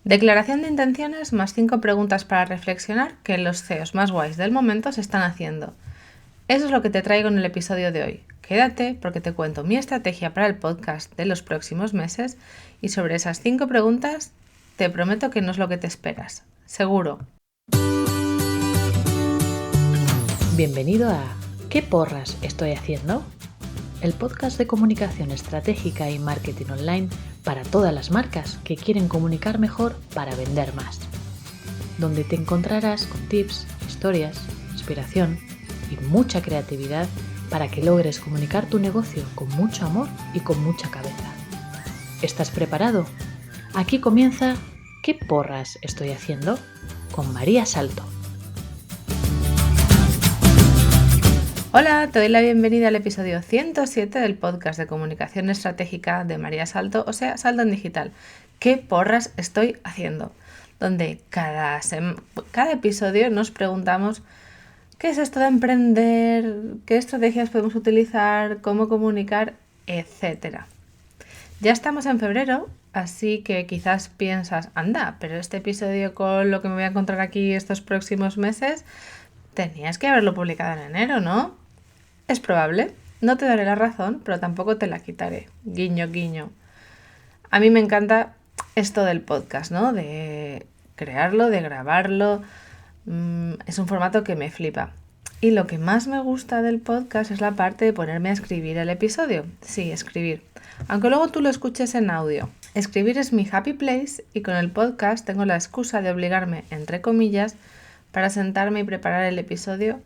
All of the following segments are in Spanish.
Declaración de intenciones más 5 preguntas para reflexionar que los CEOs más guays del momento se están haciendo. Eso es lo que te traigo en el episodio de hoy. Quédate porque te cuento mi estrategia para el podcast de los próximos meses y sobre esas 5 preguntas te prometo que no es lo que te esperas. Seguro. Bienvenido a ¿Qué porras estoy haciendo? El podcast de comunicación estratégica y marketing online para todas las marcas que quieren comunicar mejor para vender más. Donde te encontrarás con tips, historias, inspiración y mucha creatividad para que logres comunicar tu negocio con mucho amor y con mucha cabeza. ¿Estás preparado? Aquí comienza ¿Qué porras estoy haciendo? Con María Salto. Hola, te doy la bienvenida al episodio 107 del podcast de comunicación estratégica de María Salto, o sea, Salto en Digital. ¿Qué porras estoy haciendo? Donde cada episodio nos preguntamos qué es esto de emprender, qué estrategias podemos utilizar, cómo comunicar, etc. Ya estamos en febrero, así que quizás piensas, anda, pero este episodio con lo que me voy a encontrar aquí estos próximos meses, tenías que haberlo publicado en enero, ¿no? Es probable, no te daré la razón, pero tampoco te la quitaré. Guiño, guiño. A mí me encanta esto del podcast, ¿no? De crearlo, de grabarlo. Es un formato que me flipa. Y lo que más me gusta del podcast es la parte de ponerme a escribir el episodio. Sí, escribir. Aunque luego tú lo escuches en audio. Escribir es mi happy place y con el podcast tengo la excusa de obligarme, entre comillas, para sentarme y preparar el episodio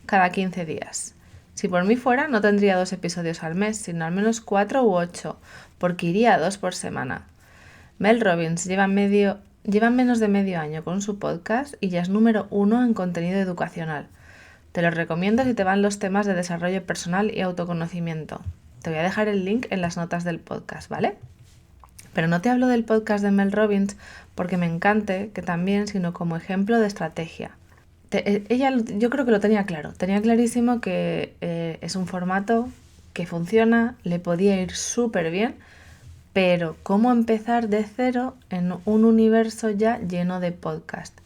cada 15 días. Si por mí fuera, no tendría 2 episodios al mes, sino al menos 4 u 8, porque iría a 2 por semana. Mel Robbins lleva menos de medio año con su podcast y ya es número 1 en contenido educacional. Te lo recomiendo si te van los temas de desarrollo personal y autoconocimiento. Te voy a dejar el link en las notas del podcast, ¿vale? Pero no te hablo del podcast de Mel Robbins porque me encante que también, sino como ejemplo de estrategia. Ella yo creo que lo tenía claro, tenía clarísimo que es un formato que funciona, le podía ir súper bien, pero cómo empezar de cero en un universo ya lleno de podcast,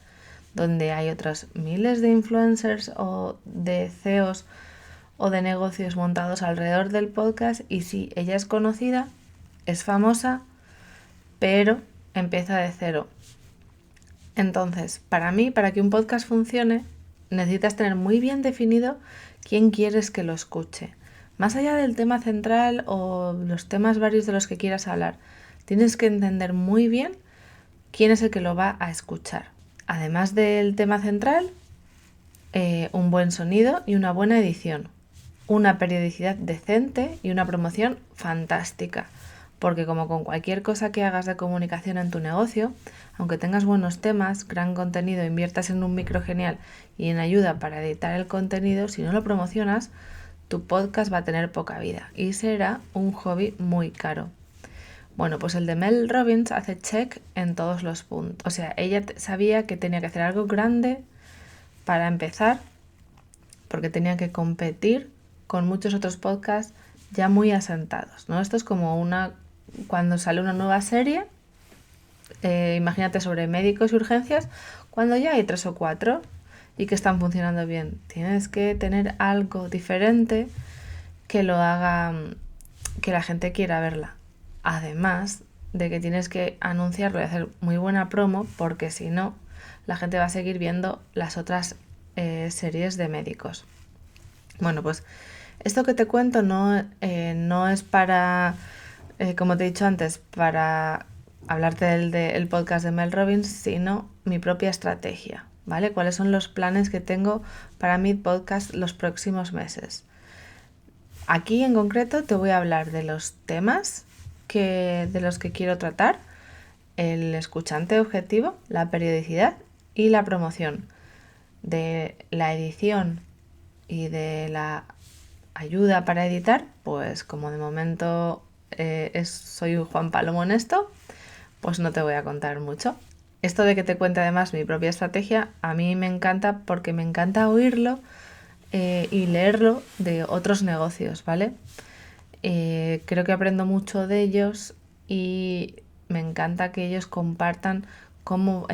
donde hay otros miles de influencers o de CEOs o de negocios montados alrededor del podcast y sí, ella es conocida, es famosa, pero empieza de cero. Entonces, para mí, para que un podcast funcione, necesitas tener muy bien definido quién quieres que lo escuche. Más allá del tema central o los temas varios de los que quieras hablar, tienes que entender muy bien quién es el que lo va a escuchar. Además del tema central, un buen sonido y una buena edición, una periodicidad decente y una promoción fantástica. Porque como con cualquier cosa que hagas de comunicación en tu negocio, aunque tengas buenos temas, gran contenido, inviertas en un micro genial y en ayuda para editar el contenido, si no lo promocionas, tu podcast va a tener poca vida y será un hobby muy caro. Bueno, pues el de Mel Robbins hace check en todos los puntos. O sea, ella sabía que tenía que hacer algo grande para empezar, porque tenía que competir con muchos otros podcasts ya muy asentados, ¿no? Esto es como cuando sale una nueva serie, imagínate sobre médicos y urgencias, cuando ya hay 3 o 4 y que están funcionando bien. Tienes que tener algo diferente que lo haga que la gente quiera verla. Además de que tienes que anunciarlo y hacer muy buena promo, porque si no, la gente va a seguir viendo las otras series de médicos. Bueno, pues esto que te cuento no es para, como te he dicho antes, para hablarte del podcast de Mel Robbins, sino mi propia estrategia, ¿vale? ¿Cuáles son los planes que tengo para mi podcast los próximos meses? Aquí en concreto te voy a hablar de los temas de los que quiero tratar, el escuchante objetivo, la periodicidad y la promoción, de la edición y de la ayuda para editar, pues como de momento soy un Juan Palomo en esto, pues no te voy a contar mucho. Esto de que te cuente además mi propia estrategia, a mí me encanta porque me encanta oírlo y leerlo de otros negocios, ¿vale? Creo que aprendo mucho de ellos y me encanta que ellos compartan cómo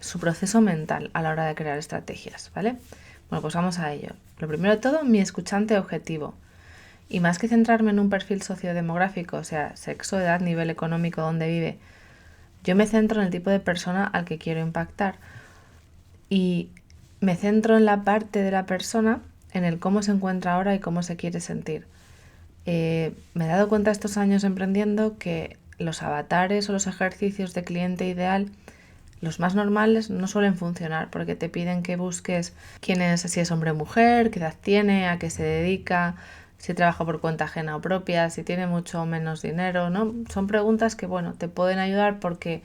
su proceso mental a la hora de crear estrategias, ¿vale? Bueno, pues vamos a ello. Lo primero de todo, mi escuchante objetivo. Y más que centrarme en un perfil sociodemográfico, o sea, sexo, edad, nivel económico, dónde vive, yo me centro en el tipo de persona al que quiero impactar. Y me centro en la parte de la persona, en el cómo se encuentra ahora y cómo se quiere sentir. Me he dado cuenta estos años emprendiendo que los avatares o los ejercicios de cliente ideal, los más normales, no suelen funcionar porque te piden que busques quién es, si es hombre o mujer, qué edad tiene, a qué se dedica, si trabaja por cuenta ajena o propia, si tiene mucho o menos dinero, ¿no? Son preguntas que, bueno, te pueden ayudar porque,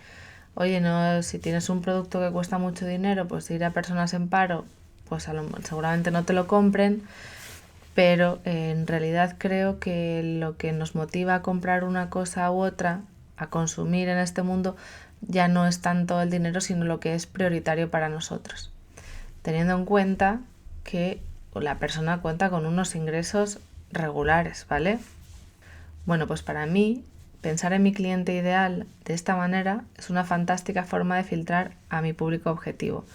oye, no, si tienes un producto que cuesta mucho dinero, pues ir a personas en paro, pues seguramente no te lo compren, pero en realidad creo que lo que nos motiva a comprar una cosa u otra, a consumir en este mundo, ya no es tanto el dinero, sino lo que es prioritario para nosotros. Teniendo en cuenta que la persona cuenta con unos ingresos regulares, ¿vale? Bueno, pues para mí, pensar en mi cliente ideal de esta manera es una fantástica forma de filtrar a mi público objetivo.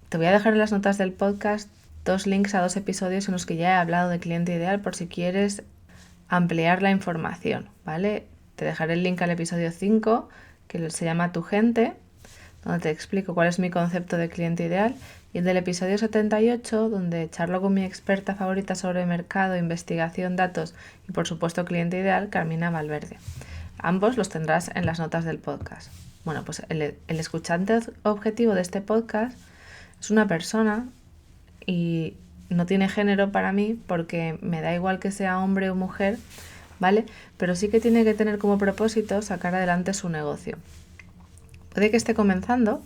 Te voy a dejar en las notas del podcast 2 links a 2 episodios en los que ya he hablado de cliente ideal por si quieres ampliar la información, ¿vale? Te dejaré el link al episodio 5, que se llama Tu gente, donde te explico cuál es mi concepto de cliente ideal, y el del episodio 78, donde charlo con mi experta favorita sobre mercado, investigación, datos y por supuesto cliente ideal, Carmina Valverde. Ambos los tendrás en las notas del podcast. Bueno, pues el escuchante objetivo de este podcast es una persona y no tiene género para mí porque me da igual que sea hombre o mujer, ¿vale? Pero sí que tiene que tener como propósito sacar adelante su negocio. Puede que esté comenzando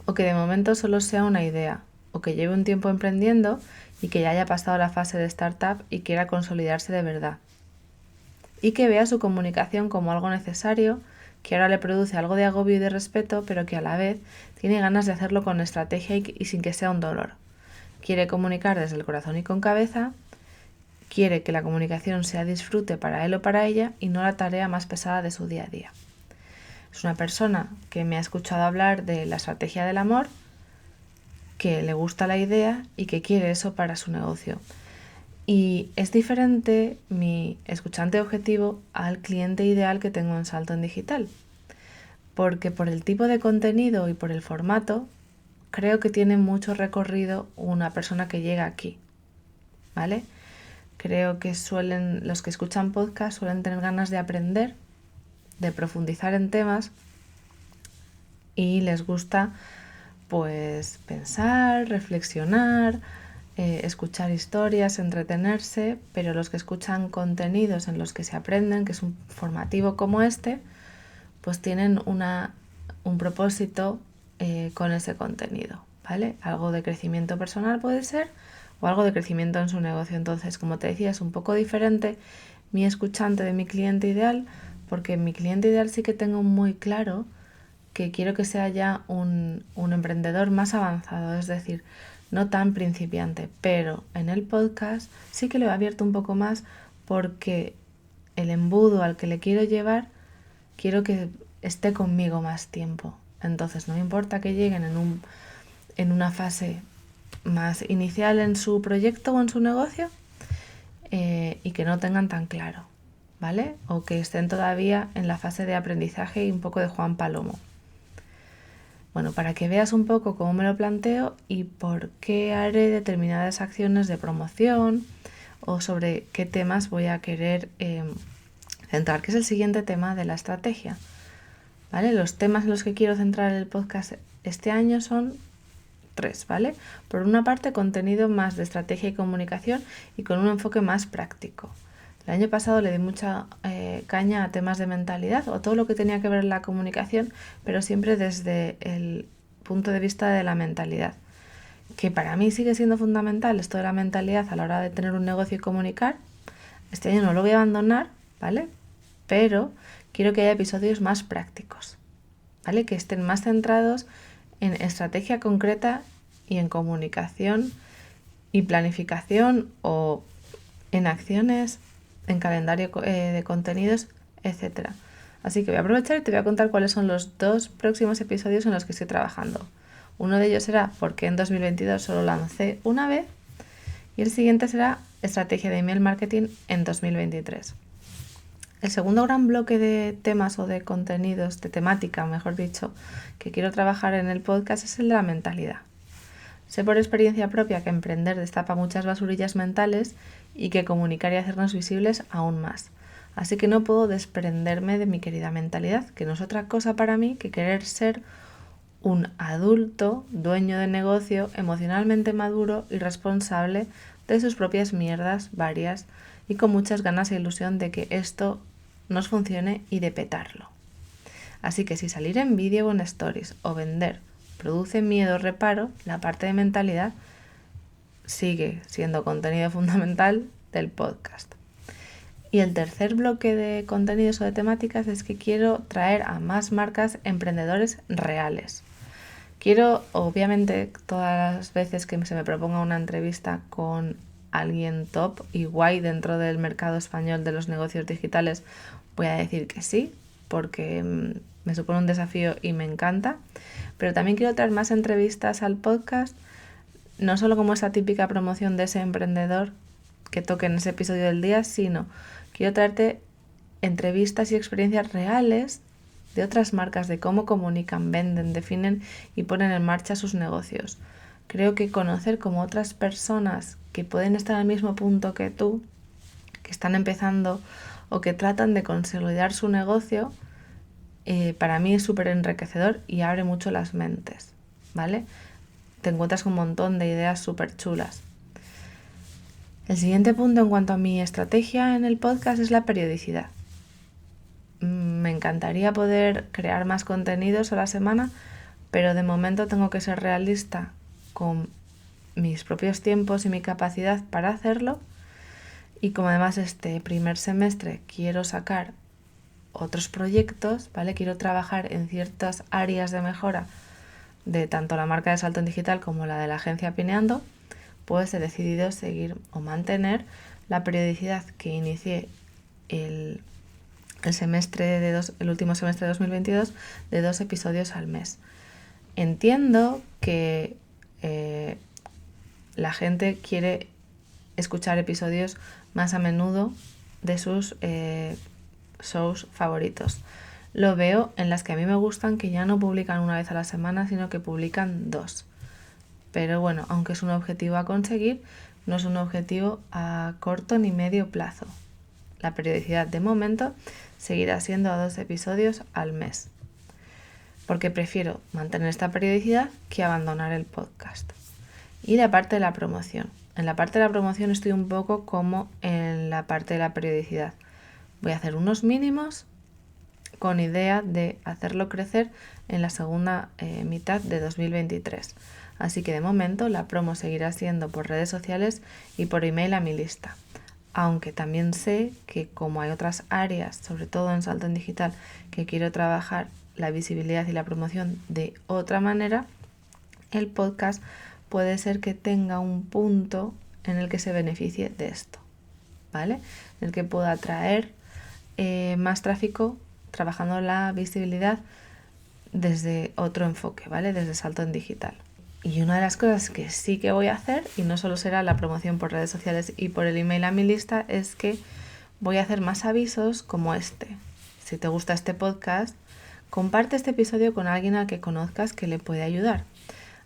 o que de momento solo sea una idea o que lleve un tiempo emprendiendo y que ya haya pasado la fase de startup y quiera consolidarse de verdad. Y que vea su comunicación como algo necesario, que ahora le produce algo de agobio y de respeto, pero que a la vez tiene ganas de hacerlo con estrategia y sin que sea un dolor. Quiere comunicar desde el corazón y con cabeza, quiere que la comunicación sea disfrute para él o para ella y no la tarea más pesada de su día a día. Es una persona que me ha escuchado hablar de la estrategia del amor, que le gusta la idea y que quiere eso para su negocio. Y es diferente mi escuchante objetivo al cliente ideal que tengo en Salto en Digital, porque por el tipo de contenido y por el formato, creo que tiene mucho recorrido una persona que llega aquí, ¿vale? Creo que los que escuchan podcast suelen tener ganas de aprender, de profundizar en temas y les gusta pues pensar, reflexionar, escuchar historias, entretenerse, pero los que escuchan contenidos en los que se aprenden, que es un formativo como este, pues tienen un propósito con ese contenido, ¿vale? Algo de crecimiento personal puede ser o algo de crecimiento en su negocio. Entonces, como te decía, es un poco diferente mi escuchante de mi cliente ideal, porque en mi cliente ideal sí que tengo muy claro que quiero que sea ya un emprendedor más avanzado, es decir, no tan principiante, pero en el podcast sí que lo he abierto un poco más porque el embudo al que le quiero llevar, quiero que esté conmigo más tiempo. Entonces no me importa que lleguen en una fase más inicial en su proyecto o en su negocio y que no tengan tan claro, ¿vale? O que estén todavía en la fase de aprendizaje y un poco de Juan Palomo. Bueno, para que veas un poco cómo me lo planteo y por qué haré determinadas acciones de promoción o sobre qué temas voy a querer centrar, que es el siguiente tema de la estrategia. ¿Vale? Los temas en los que quiero centrar el podcast este año son 3, ¿vale? Por una parte, contenido más de estrategia y comunicación y con un enfoque más práctico. El año pasado le di mucha caña a temas de mentalidad o todo lo que tenía que ver en la comunicación, pero siempre desde el punto de vista de la mentalidad, que para mí sigue siendo fundamental esto de la mentalidad a la hora de tener un negocio y comunicar. Este año no lo voy a abandonar, ¿vale? Pero quiero que haya episodios más prácticos, ¿vale? Que estén más centrados en estrategia concreta y en comunicación y planificación o en acciones, en calendario de contenidos, etc. Así que voy a aprovechar y te voy a contar cuáles son los 2 próximos episodios en los que estoy trabajando. Uno de ellos será por qué en 2022 solo lancé una vez y el siguiente será estrategia de email marketing en 2023. El segundo gran bloque de temas o de contenidos, de temática, mejor dicho, que quiero trabajar en el podcast es el de la mentalidad. Sé por experiencia propia que emprender destapa muchas basurillas mentales y que comunicar y hacernos visibles aún más. Así que no puedo desprenderme de mi querida mentalidad, que no es otra cosa para mí que querer ser un adulto, dueño de negocio, emocionalmente maduro y responsable de sus propias mierdas varias y con muchas ganas e ilusión de que esto nos funcione y de petarlo. Así que si salir en vídeo o en stories o vender produce miedo o reparo, la parte de mentalidad sigue siendo contenido fundamental del podcast. Y el tercer bloque de contenidos o de temáticas es que quiero traer a más marcas emprendedores reales. Quiero, obviamente, todas las veces que se me proponga una entrevista con alguien top y guay dentro del mercado español de los negocios digitales, voy a decir que sí, porque me supone un desafío y me encanta. Pero también quiero traer más entrevistas al podcast, no solo como esa típica promoción de ese emprendedor que toque en ese episodio del día, sino quiero traerte entrevistas y experiencias reales de otras marcas, de cómo comunican, venden, definen y ponen en marcha sus negocios. Creo que conocer como otras personas que pueden estar al mismo punto que tú, que están empezando o que tratan de consolidar su negocio, para mí es súper enriquecedor y abre mucho las mentes, ¿vale? Te encuentras con un montón de ideas súper chulas. El siguiente punto en cuanto a mi estrategia en el podcast es la periodicidad. Me encantaría poder crear más contenidos a la semana, pero de momento tengo que ser realista con mis propios tiempos y mi capacidad para hacerlo. Y como además este primer semestre quiero sacar otros proyectos, ¿vale? Quiero trabajar en ciertas áreas de mejora de tanto la marca de Salto en Digital como la de la agencia Pineando, pues he decidido seguir o mantener la periodicidad que inicié el último semestre de 2022 de 2 episodios al mes. Entiendo que la gente quiere escuchar episodios más a menudo de sus shows favoritos. Lo veo en las que a mí me gustan que ya no publican una vez a la semana, sino que publican 2. Pero bueno, aunque es un objetivo a conseguir, no es un objetivo a corto ni medio plazo. La periodicidad de momento seguirá siendo a 2 episodios al mes, porque prefiero mantener esta periodicidad que abandonar el podcast. Y la parte de la promoción. En la parte de la promoción estoy un poco como en la parte de la periodicidad. Voy a hacer unos mínimos con idea de hacerlo crecer en la segunda mitad de 2023. Así que de momento la promo seguirá siendo por redes sociales y por email a mi lista. Aunque también sé que como hay otras áreas, sobre todo en Salto en Digital, que quiero trabajar la visibilidad y la promoción de otra manera, el podcast puede ser que tenga un punto en el que se beneficie de esto, ¿vale? En el que pueda atraer más tráfico trabajando la visibilidad desde otro enfoque, ¿vale? Desde Salto en Digital. Y una de las cosas que sí que voy a hacer, y no solo será la promoción por redes sociales y por el email a mi lista, es que voy a hacer más avisos como este. Si te gusta este podcast, comparte este episodio con alguien al que conozcas que le puede ayudar.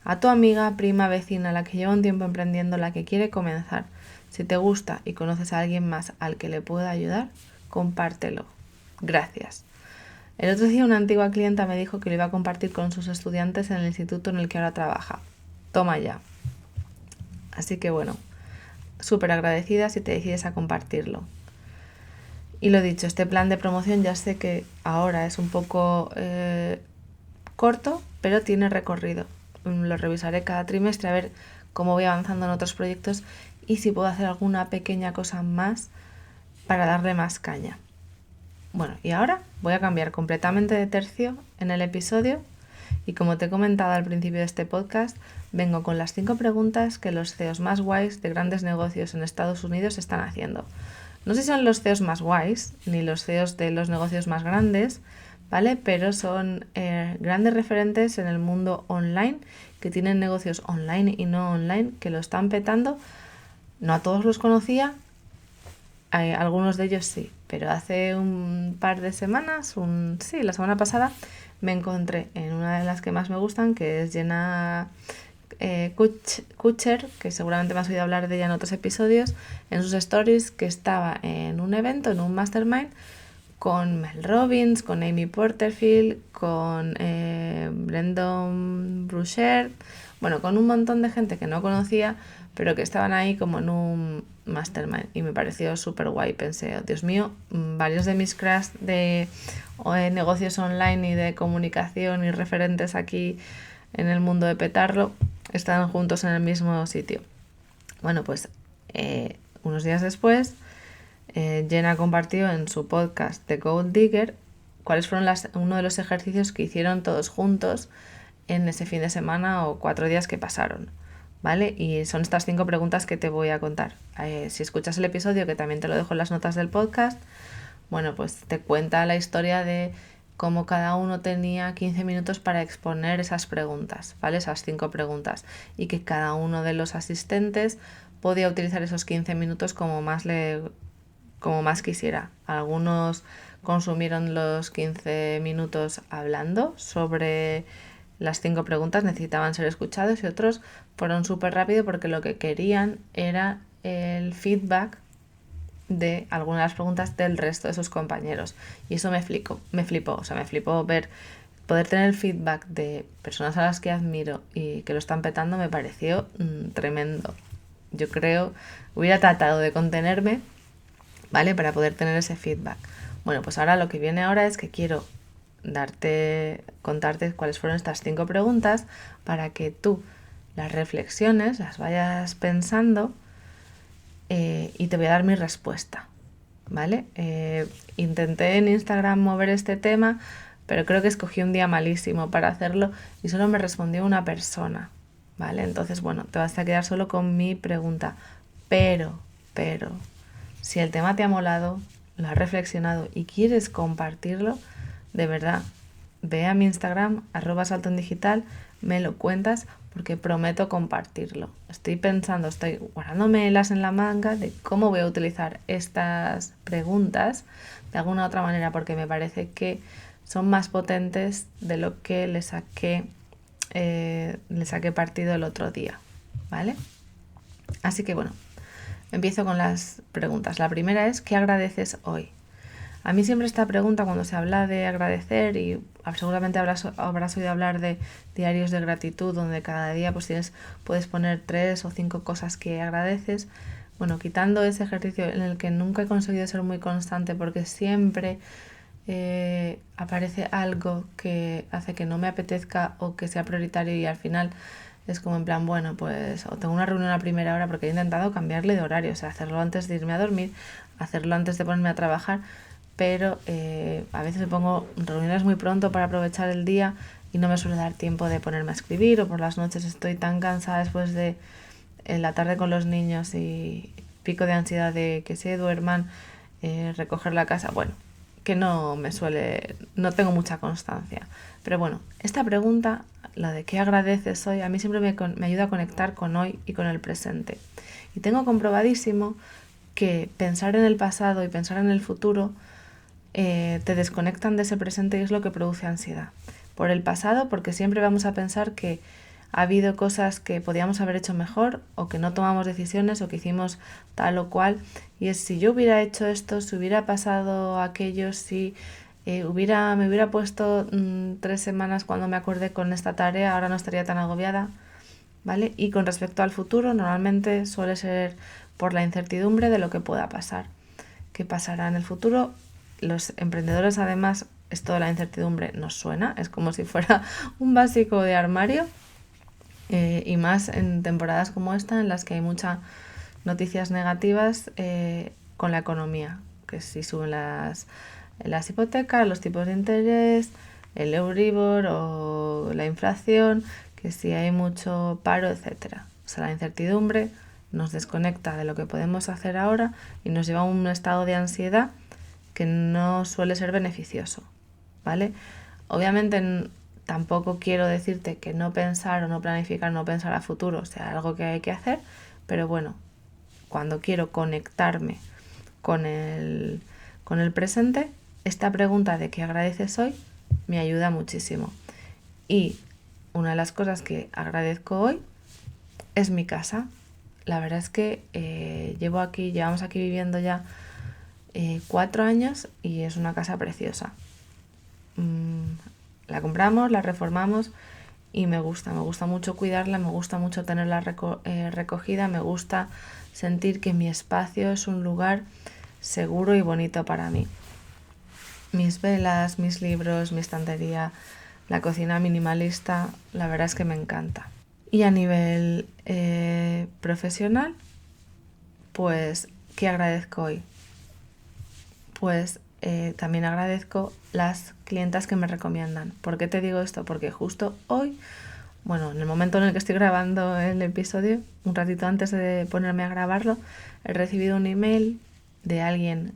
A tu amiga, prima, vecina, la que lleva un tiempo emprendiendo, la que quiere comenzar. Si te gusta y conoces a alguien más al que le pueda ayudar, compártelo. Gracias. El otro día una antigua clienta me dijo que lo iba a compartir con sus estudiantes en el instituto en el que ahora trabaja. Toma ya. Así que bueno, súper agradecida si te decides a compartirlo. Y lo dicho, este plan de promoción ya sé que ahora es un poco corto, pero tiene recorrido. Lo revisaré cada trimestre a ver cómo voy avanzando en otros proyectos y si puedo hacer alguna pequeña cosa más para darle más caña. Bueno, y ahora voy a cambiar completamente de tercio en el episodio y como te he comentado al principio de este podcast, vengo con las 5 preguntas que los CEOs más guays de grandes negocios en Estados Unidos están haciendo. No sé si son los CEOs más guays, ni los CEOs de los negocios más grandes, ¿vale? Pero son grandes referentes en el mundo online, que tienen negocios online y no online, que lo están petando. No a todos los conocía, algunos de ellos sí, pero hace un par de semanas, la semana pasada, me encontré en una de las que más me gustan, que es Jenna Kutcher, que seguramente me has oído hablar de ella en otros episodios, en sus stories, que estaba en un evento, en un mastermind, con Mel Robbins, con Amy Porterfield, con Brendan Burchard, bueno, con un montón de gente que no conocía, pero que estaban ahí como en un mastermind, y me pareció súper guay. Pensé, oh, Dios mío, varios de mis crush de negocios online y de comunicación y referentes aquí en el mundo de petarlo están juntos en el mismo sitio. Bueno, pues unos días después, Jenna compartió en su podcast The Gold Digger cuáles fueron uno de los ejercicios que hicieron todos juntos en ese fin de semana o 4 días que pasaron, ¿vale? Y son estas 5 preguntas que te voy a contar. Si escuchas el episodio, que también te lo dejo en las notas del podcast, bueno, pues te cuenta la historia de cómo cada uno tenía 15 minutos para exponer esas preguntas, ¿vale? Esas 5 preguntas. Y que cada uno de los asistentes podía utilizar esos 15 minutos como más quisiera. Algunos consumieron los 15 minutos hablando sobre las 5 preguntas, necesitaban ser escuchados, y otros fueron súper rápido porque lo que querían era el feedback de algunas de las preguntas del resto de sus compañeros. Y eso me flipó, poder tener el feedback de personas a las que admiro y que lo están petando. Me pareció tremendo. Yo creo, hubiera tratado de contenerme, ¿vale? Para poder tener ese feedback. Bueno, pues ahora lo que viene ahora es que quiero contarte cuáles fueron estas 5 preguntas para que tú las reflexiones, las vayas pensando, y te voy a dar mi respuesta, ¿vale? Intenté en Instagram mover este tema, pero creo que escogí un día malísimo para hacerlo y solo me respondió una persona, ¿vale? Entonces, bueno, te vas a quedar solo con mi pregunta. Pero, si el tema te ha molado, lo has reflexionado y quieres compartirlo, de verdad, ve a mi Instagram, @saltoendigital, me lo cuentas, porque prometo compartirlo. Estoy guardándome el as en la manga de cómo voy a utilizar estas preguntas de alguna otra manera, porque me parece que son más potentes de lo que le saqué partido el otro día, ¿vale? Así que bueno, empiezo con las preguntas. La primera es: ¿qué agradeces hoy? A mí siempre esta pregunta, cuando se habla de agradecer, y seguramente habrás oído hablar de diarios de gratitud, donde cada día pues puedes poner 3 o 5 cosas que agradeces. Bueno, quitando ese ejercicio en el que nunca he conseguido ser muy constante, porque siempre aparece algo que hace que no me apetezca o que sea prioritario, y al final es como en plan, bueno, pues o tengo una reunión a primera hora, porque he intentado cambiarle de horario, o sea, hacerlo antes de irme a dormir, hacerlo antes de ponerme a trabajar, pero a veces me pongo reuniones muy pronto para aprovechar el día y no me suele dar tiempo de ponerme a escribir, o por las noches estoy tan cansada después de la tarde con los niños y pico de ansiedad de que se duerman, recoger la casa, bueno, que no tengo mucha constancia. Pero bueno, esta pregunta, la de ¿qué agradeces hoy?, a mí siempre me ayuda a conectar con hoy y con el presente. Y tengo comprobadísimo que pensar en el pasado y pensar en el futuro te desconectan de ese presente, y es lo que produce ansiedad. Por el pasado, porque siempre vamos a pensar que ha habido cosas que podíamos haber hecho mejor, o que no tomamos decisiones, o que hicimos tal o cual, y es: si yo hubiera hecho esto, si hubiera pasado aquello, si me hubiera puesto 3 semanas cuando me acordé con esta tarea, ahora no estaría tan agobiada, ¿vale? Y con respecto al futuro, normalmente suele ser por la incertidumbre de lo que pueda pasar. ¿Qué pasará en el futuro? Los emprendedores, además, esto de la incertidumbre nos suena, es como si fuera un básico de armario, y más en temporadas como esta, en las que hay muchas noticias negativas con la economía, que si suben las hipotecas, los tipos de interés, el Euribor o la inflación, que si hay mucho paro, etcétera. O sea, la incertidumbre nos desconecta de lo que podemos hacer ahora y nos lleva a un estado de ansiedad que no suele ser beneficioso, ¿vale? Obviamente tampoco quiero decirte que no pensar o no planificar, no pensar a futuro sea algo que hay que hacer, pero bueno, cuando quiero conectarme con el presente, esta pregunta de qué agradeces hoy me ayuda muchísimo. Y una de las cosas que agradezco hoy es mi casa. La verdad es que llevamos aquí viviendo ya 4 años y es una casa preciosa. La compramos, la reformamos y me gusta mucho cuidarla, me gusta mucho tenerla recogida, me gusta sentir que mi espacio es un lugar seguro y bonito para mí. Mis velas, mis libros, mi estantería, la cocina minimalista, la verdad es que me encanta. Y a nivel profesional, pues, ¿qué agradezco hoy? Pues también agradezco las clientas que me recomiendan. ¿Por qué te digo esto? Porque justo hoy, bueno, en el momento en el que estoy grabando el episodio, un ratito antes de ponerme a grabarlo, he recibido un email de alguien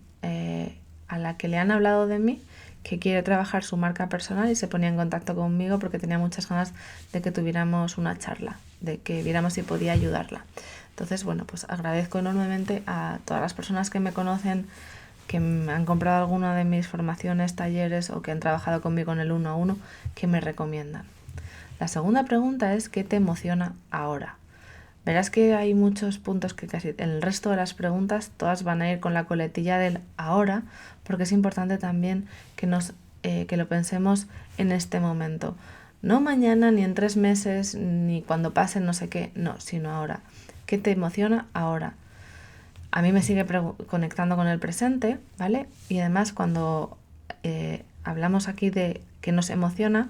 a la que le han hablado de mí, que quiere trabajar su marca personal y se ponía en contacto conmigo porque tenía muchas ganas de que tuviéramos una charla, de que viéramos si podía ayudarla. Entonces, bueno, pues agradezco enormemente a todas las personas que me conocen, que han comprado alguna de mis formaciones, talleres o que han trabajado conmigo en el 1 a 1, que me recomiendan. La segunda pregunta es ¿qué te emociona ahora? Verás que hay muchos puntos que casi en el resto de las preguntas todas van a ir con la coletilla del ahora, porque es importante también que lo pensemos en este momento. No mañana, ni en 3 meses, ni cuando pase no sé qué, no, sino ahora. ¿Qué te emociona ahora? A mí me sigue conectando con el presente, ¿vale? Y además cuando hablamos aquí de qué nos emociona,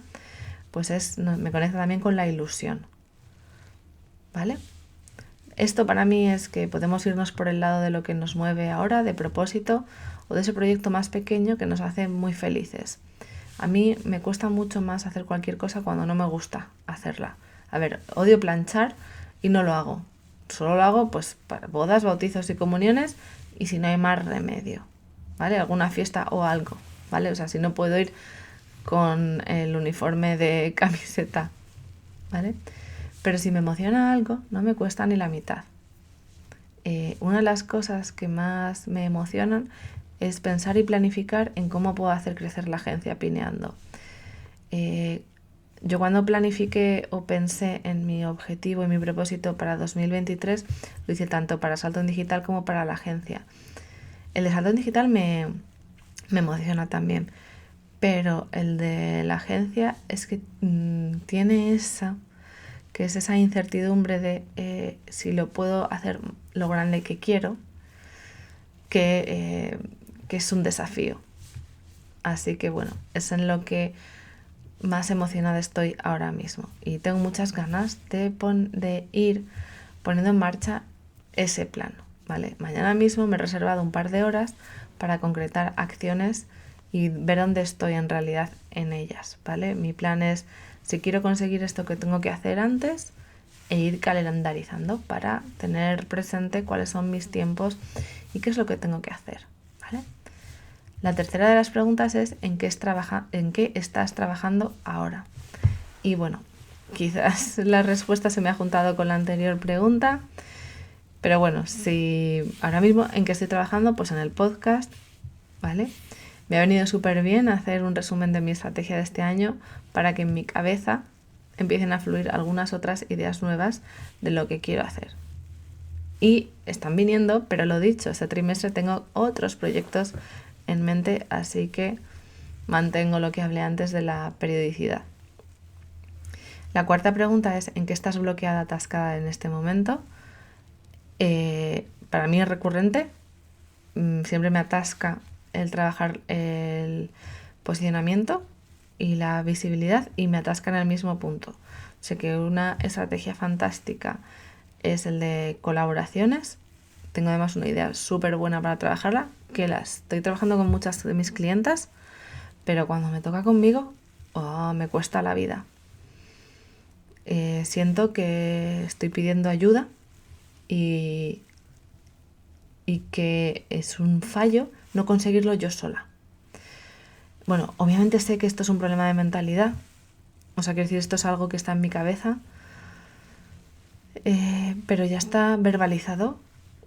pues me conecta también con la ilusión, ¿vale? Esto para mí es que podemos irnos por el lado de lo que nos mueve ahora, de propósito, o de ese proyecto más pequeño que nos hace muy felices. A mí me cuesta mucho más hacer cualquier cosa cuando no me gusta hacerla. A ver, odio planchar y no lo hago. Solo lo hago pues para bodas, bautizos y comuniones y si no hay más remedio, ¿vale? Alguna fiesta o algo, ¿vale? O sea, si no puedo ir con el uniforme de camiseta, ¿vale? Pero si me emociona algo, no me cuesta ni la mitad. Una de las cosas que más me emocionan es pensar y planificar en cómo puedo hacer crecer la agencia Pineando. Yo cuando planifiqué o pensé en mi objetivo y mi propósito para 2023, lo hice tanto para Salto en Digital como para la agencia. El de Salto en Digital me emociona también, pero el de la agencia es que tiene esa incertidumbre de si lo puedo hacer lo grande que quiero, que es un desafío. Así que bueno, es en lo que más emocionada estoy ahora mismo y tengo muchas ganas de ir poniendo en marcha ese plan, ¿vale? Mañana mismo me he reservado un par de horas para concretar acciones y ver dónde estoy en realidad en ellas, ¿vale? Mi plan es, si quiero conseguir esto que tengo que hacer antes, e ir calendarizando para tener presente cuáles son mis tiempos y qué es lo que tengo que hacer, ¿vale? La tercera de las preguntas es ¿en qué estás trabajando ahora? Y bueno, quizás la respuesta se me ha juntado con la anterior pregunta, pero bueno, si ahora mismo en qué estoy trabajando, pues en el podcast, ¿vale? Me ha venido súper bien hacer un resumen de mi estrategia de este año para que en mi cabeza empiecen a fluir algunas otras ideas nuevas de lo que quiero hacer. Y están viniendo, pero lo dicho, este trimestre tengo otros proyectos en mente, así que mantengo lo que hablé antes de la periodicidad. La cuarta pregunta es ¿en qué estás bloqueada, atascada en este momento? Para mí es recurrente, siempre me atasca el trabajar el posicionamiento y la visibilidad y me atasca en el mismo punto. Sé que una estrategia fantástica es el de colaboraciones. Tengo además una idea súper buena para trabajarla, que la estoy trabajando con muchas de mis clientas, pero cuando me toca conmigo, me cuesta la vida. Siento que estoy pidiendo ayuda y que es un fallo no conseguirlo yo sola. Bueno, obviamente sé que esto es un problema de mentalidad, o sea, quiero decir, esto es algo que está en mi cabeza, pero ya está verbalizado.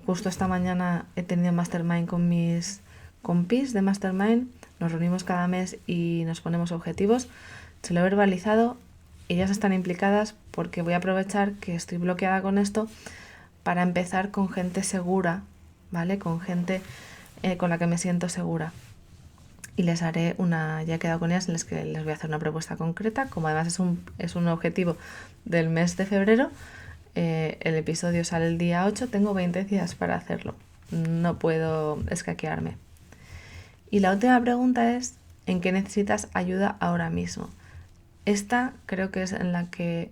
Justo esta mañana he tenido mastermind con mis compis de mastermind, nos reunimos cada mes y nos ponemos objetivos. Se lo he verbalizado, ellas están implicadas porque voy a aprovechar que estoy bloqueada con esto para empezar con gente segura, ¿vale? Con gente con la que me siento segura. Y les haré ya he quedado con ellas en las que les voy a hacer una propuesta concreta. Como además es un objetivo del mes de febrero, el episodio sale el día 8, tengo 20 días para hacerlo. No puedo escaquearme. Y la última pregunta es, ¿en qué necesitas ayuda ahora mismo? Esta creo que es en la que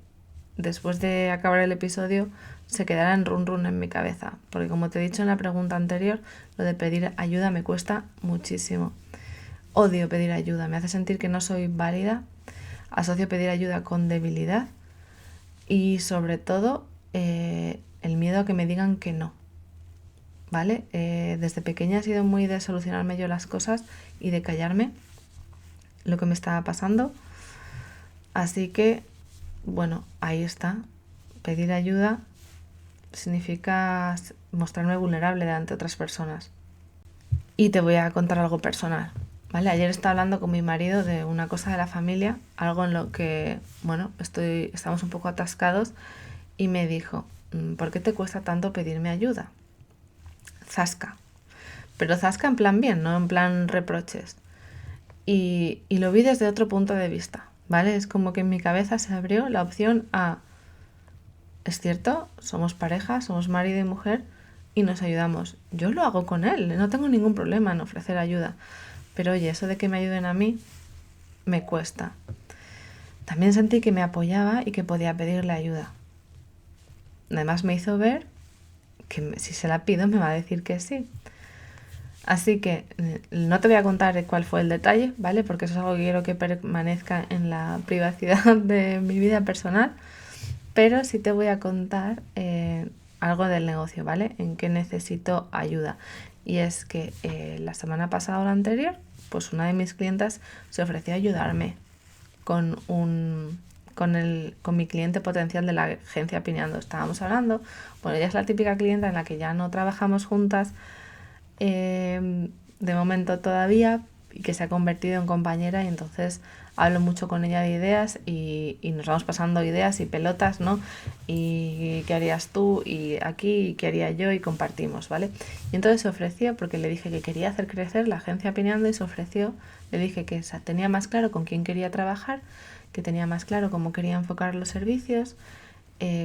después de acabar el episodio se quedará en run run en mi cabeza. Porque como te he dicho en la pregunta anterior, lo de pedir ayuda me cuesta muchísimo. Odio pedir ayuda, me hace sentir que no soy válida, asocio pedir ayuda con debilidad y sobre todo el miedo a que me digan que no, ¿vale? Desde pequeña he sido muy de solucionarme yo las cosas y de callarme lo que me estaba pasando, así que, bueno, ahí está, pedir ayuda significa mostrarme vulnerable delante de otras personas. Y te voy a contar algo personal. ¿Vale? Ayer estaba hablando con mi marido de una cosa de la familia, algo en lo que, bueno, estamos un poco atascados y me dijo, ¿por qué te cuesta tanto pedirme ayuda? Zasca. Pero zasca en plan bien, no en plan reproches. Y lo vi desde otro punto de vista, ¿vale? Es como que en mi cabeza se abrió la opción a, es cierto, somos pareja, somos marido y mujer y nos ayudamos. Yo lo hago con él, no tengo ningún problema en ofrecer ayuda. Pero oye, eso de que me ayuden a mí me cuesta. También sentí que me apoyaba y que podía pedirle ayuda. Además me hizo ver que si se la pido me va a decir que sí. Así que no te voy a contar cuál fue el detalle, ¿vale? Porque eso es algo que quiero que permanezca en la privacidad de mi vida personal. Pero sí te voy a contar algo del negocio, ¿vale? En qué necesito ayuda. Y es que la semana pasada o la anterior, pues una de mis clientas se ofreció a ayudarme con mi cliente potencial de la agencia Pineando. Estábamos hablando, bueno, ella es la típica clienta en la que ya no trabajamos juntas de momento todavía y que se ha convertido en compañera y entonces hablo mucho con ella de ideas y nos vamos pasando ideas y pelotas, ¿no? Y qué harías tú y aquí y qué haría yo y compartimos, ¿vale? Y entonces se ofreció, porque le dije que quería hacer crecer la agencia Pineando y se ofreció, le dije que tenía más claro con quién quería trabajar, que tenía más claro cómo quería enfocar los servicios,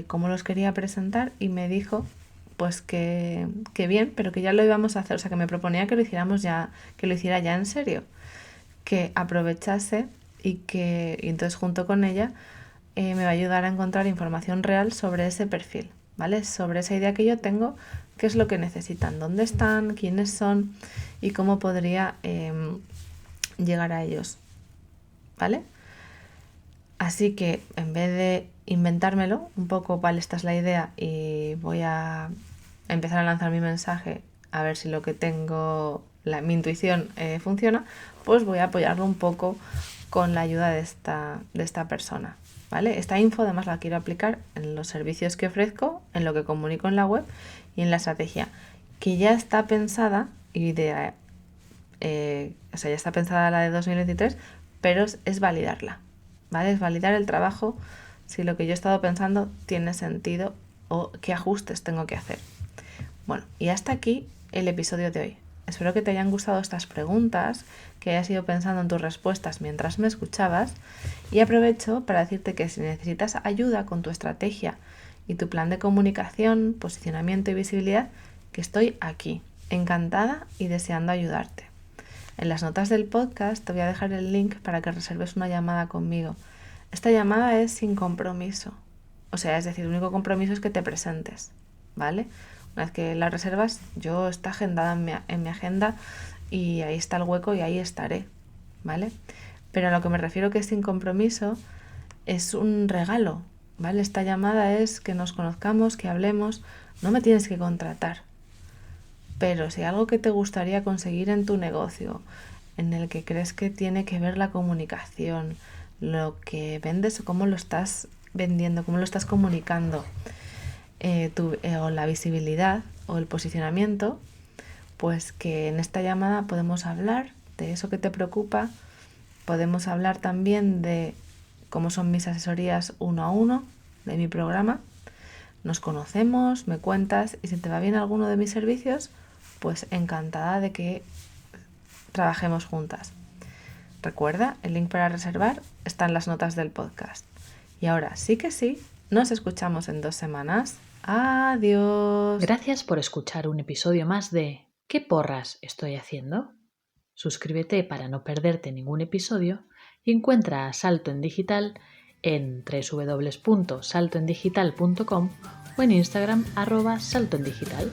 cómo los quería presentar y me dijo pues que bien, pero que ya lo íbamos a hacer, o sea que me proponía que lo hiciéramos ya, que lo hiciera ya en serio, que aprovechase y entonces junto con ella me va a ayudar a encontrar información real sobre ese perfil, ¿vale? Sobre esa idea que yo tengo, qué es lo que necesitan, dónde están, quiénes son y cómo podría llegar a ellos, ¿vale? Así que en vez de inventármelo un poco, vale, esta es la idea y voy a empezar a lanzar mi mensaje a ver si lo que tengo, mi intuición funciona, pues voy a apoyarlo un poco con la ayuda de esta persona, ¿vale? Esta info además la quiero aplicar en los servicios que ofrezco, en lo que comunico en la web y en la estrategia, que ya está pensada ya está pensada la de 2023, pero es validarla, ¿vale? Es validar el trabajo, si lo que yo he estado pensando tiene sentido o qué ajustes tengo que hacer. Bueno, y hasta aquí el episodio de hoy. Espero que te hayan gustado estas preguntas, que hayas ido pensando en tus respuestas mientras me escuchabas y aprovecho para decirte que si necesitas ayuda con tu estrategia y tu plan de comunicación, posicionamiento y visibilidad, que estoy aquí, encantada y deseando ayudarte. En las notas del podcast te voy a dejar el link para que reserves una llamada conmigo. Esta llamada es sin compromiso, o sea, es decir, el único compromiso es que te presentes, ¿vale? Una vez que la reservas, yo está agendada en mi agenda y ahí está el hueco y ahí estaré, ¿vale? Pero a lo que me refiero que es sin compromiso es un regalo, ¿vale? Esta llamada es que nos conozcamos, que hablemos, no me tienes que contratar. Pero si algo que te gustaría conseguir en tu negocio, en el que crees que tiene que ver la comunicación, lo que vendes o cómo lo estás vendiendo, cómo lo estás comunicando, o la visibilidad o el posicionamiento, pues que en esta llamada podemos hablar de eso que te preocupa, podemos hablar también de cómo son mis asesorías 1 a 1 de mi programa, nos conocemos, me cuentas y si te va bien alguno de mis servicios, pues encantada de que trabajemos juntas. Recuerda, el link para reservar está en las notas del podcast. Y ahora sí que sí, nos escuchamos en 2 semanas. Adiós. Gracias por escuchar un episodio más de ¿Qué porras estoy haciendo? Suscríbete para no perderte ningún episodio y encuentra a Salto en Digital en www.saltoendigital.com o en Instagram @saltoendigital.